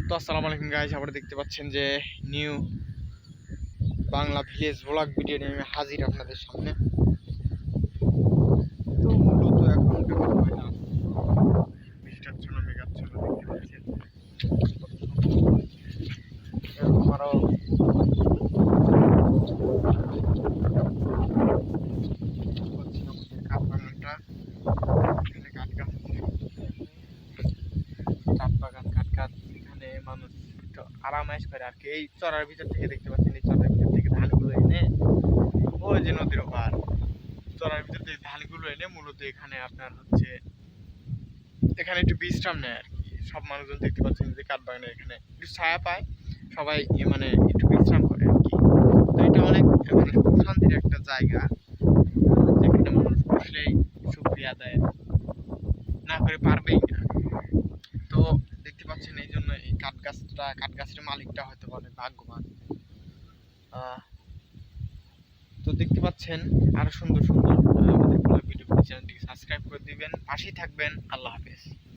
তো আসসালামু আলাইকুম গাইস, আপনারা দেখতে পাচ্ছেন যে new Bangla village blog video নিয়ে আমি হাজির আপনাদের সামনে। তো মূলত এখন বৃষ্টাচ্ছন্ন মেঘাচ্ছন্ন দেখতে পাচ্ছেন। আমারও কাঠ বাগানটা, এখানে কাঠ গাছ আছে, কাঠ বাগান, কাঠ গাছ, এখানে মানুষ একটু আরামায়েশ করে আর কি। এই চড়ার ভিতর থেকে দেখতে পাচ্ছেন, এই চড়ার ভিতর থেকে ধানগুলো এনে ওই যে নদীর ওপার, চড়ার ভিতর থেকে ধানগুলো এনে মূলত এখানে আপনার হচ্ছে এখানে একটু বিশ্রাম নেয় আর কি। সব মানুষজন দেখতে পাচ্ছেন যে কাঠ বাগানে এখানে একটু ছায়া পায়, সবাই মানে একটু বিশ্রাম করে আর কি। তো এটা অনেক মানে প্রশান্তির একটা জায়গা, যেখানে মানুষ বসলেই শুকরিয়া আদায় না করে পারবেই না। তো দেখতে পাচ্ছেন এই জন্য এই কাঠ গাছের মালিকটা হয়তো অনেক ভাগ্যবান। তো দেখতে পাচ্ছেন আরো সুন্দর সুন্দর আমাদের ভিডিও, চ্যানেলটিকে সাবস্ক্রাইব করে দিবেন, পাশেই থাকবেন। আল্লাহ হাফেজ।